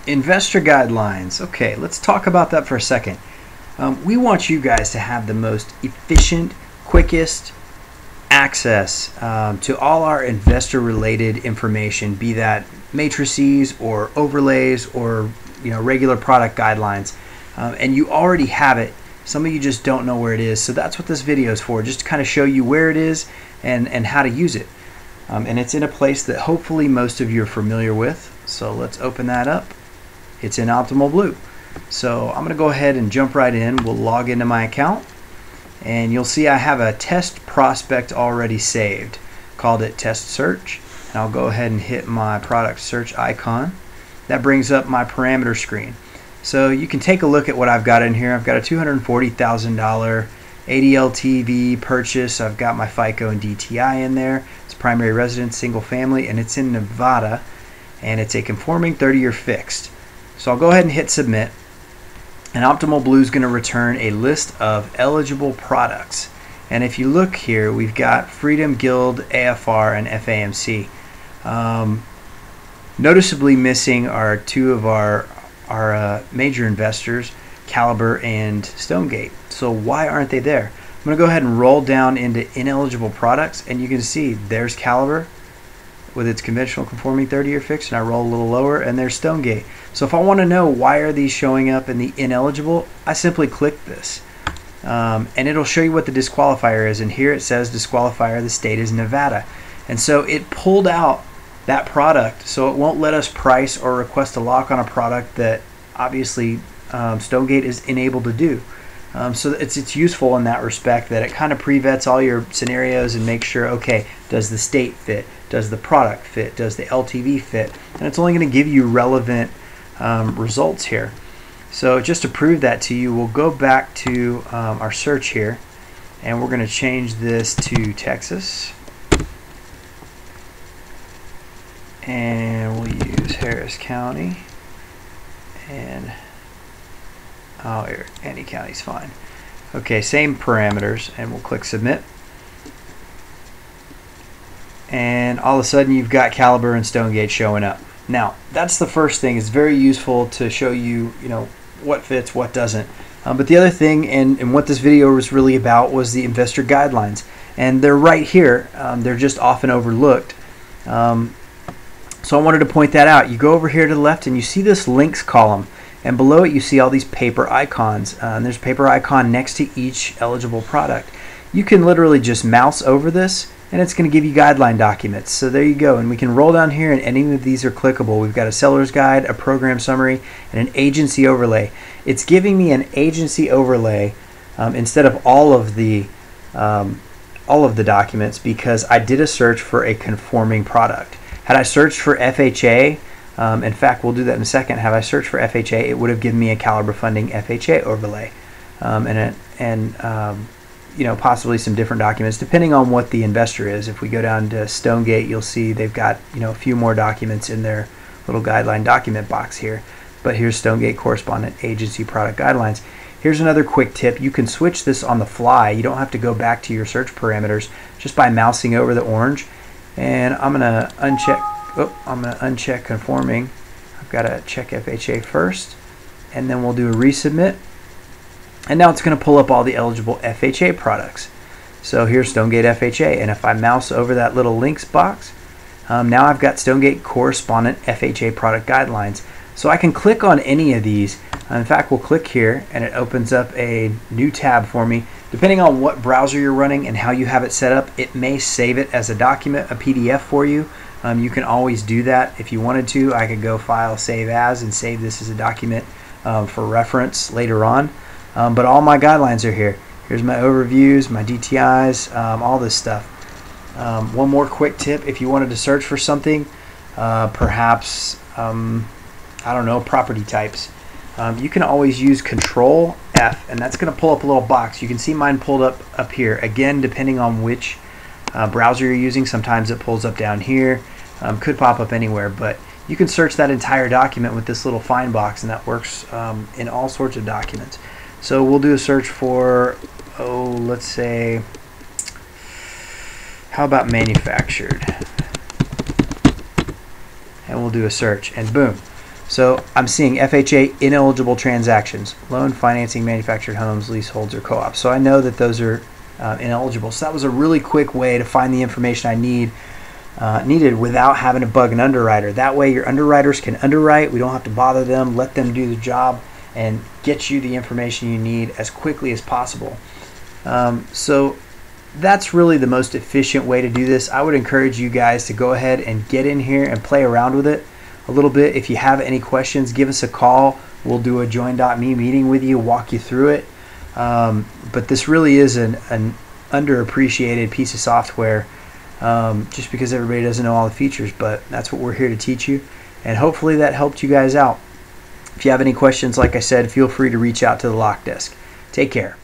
Investor guidelines. Okay, let's talk about that for a second. We want you guys to have the most efficient, quickest access to all our investor related information, be that matrices or overlays or regular product guidelines. And you already have it. Some of you just don't know where it is. So that's what this video is for, just to kind of show you where it is and how to use it. And it's in a place that hopefully most of you are familiar with. So let's open that up. It's in Optimal Blue. So I'm going to go ahead and jump right in. We'll log into my account and you'll see I have a test prospect already saved. Called it Test Search. And I'll go ahead and hit my product search icon. That brings up my parameter screen. So you can take a look at what I've got in here. I've got a $240,000 ADLTV purchase. I've got my FICO and DTI in there. It's primary residence, single family, and it's in Nevada. And it's a conforming 30-year fixed. So I'll go ahead and hit submit, and Optimal Blue is going to return a list of eligible products. And if you look here, we've got Freedom, Guild, AFR, and FAMC. Noticeably missing are two of our major investors, Caliber and Stonegate. So why aren't they there? I'm going to go ahead and roll down into ineligible products, and you can see there's Caliber with its conventional conforming 30-year fix, and I roll a little lower, and there's Stonegate. So if I want to know why are these showing up in the ineligible, I simply click this, and it'll show you what the disqualifier is. And here it says disqualifier, the state is Nevada, and so it pulled out that product, so it won't let us price or request a lock on a product that obviously Stonegate is unable to do. So it's useful in that respect, that it kind of pre-vets all your scenarios and makes sure, okay, does the state fit? Does the product fit? Does the LTV fit? And it's only going to give you relevant results here. So just to prove that to you, we'll go back to our search here, and we're going to change this to Texas. And we'll use Harris County, and any county's fine. Okay, same parameters, and we'll click submit. And all of a sudden you've got Caliber and Stonegate showing up. Now that's the first thing. It's very useful to show you, what fits, what doesn't. But the other thing, and what this video was really about, was the investor guidelines, and they're right here. They're just often overlooked. So I wanted to point that out. You go over here to the left and you see this links column, and below it you see all these paper icons, and there's a paper icon next to each eligible product. You can literally just mouse over this and it's going to give you guideline documents. So there you go, and we can roll down here and any of these are clickable. We've got a seller's guide, a program summary, and an agency overlay. It's giving me an agency overlay instead of all of the documents, because I did a search for a conforming product. Had I searched for FHA, in fact we'll do that in a second, had I searched for FHA, it would have given me a Caliber Funding FHA overlay, and possibly some different documents depending on what the investor is. If we go down to Stonegate, you'll see they've got a few more documents in their little guideline document box here. But here's Stonegate Correspondent Agency Product Guidelines. Here's another quick tip. You can switch this on the fly. You don't have to go back to your search parameters just by mousing over the orange. And I'm gonna uncheck conforming. I've got to check FHA first, and then we'll do a resubmit. And now it's going to pull up all the eligible FHA products. So here's Stonegate FHA, and if I mouse over that little links box, now I've got Stonegate Correspondent FHA Product Guidelines. So I can click on any of these. In fact, we'll click here and it opens up a new tab for me. Depending on what browser you're running and how you have it set up, it may save it as a document, a PDF for you. You can always do that if you wanted to. I could go File, Save As, and save this as a document for reference later on. But all my guidelines are here. Here's my overviews, my DTIs, all this stuff. One more quick tip: if you wanted to search for something, perhaps I don't know, property types, you can always use Control F, and that's going to pull up a little box. You can see mine pulled up here. Again, depending on which browser you're using, sometimes it pulls up down here. Could pop up anywhere, but you can search that entire document with this little find box, and that works in all sorts of documents. So we'll do a search for, let's say, how about manufactured? And we'll do a search, and boom. So I'm seeing FHA ineligible transactions, loan financing manufactured homes, leaseholds, or co-ops. So I know that those are ineligible. So that was a really quick way to find the information I needed without having to bug an underwriter. That way your underwriters can underwrite. We don't have to bother them, let them do the job, and get you the information you need as quickly as possible. So that's really the most efficient way to do this. I would encourage you guys to go ahead and get in here and play around with it a little bit. If you have any questions, give us a call. We'll do a join.me meeting with you, walk you through it. But this really is an underappreciated piece of software, just because everybody doesn't know all the features, but that's what we're here to teach you, and hopefully that helped you guys out. If you have any questions, like I said, feel free to reach out to the Lock Desk. Take care.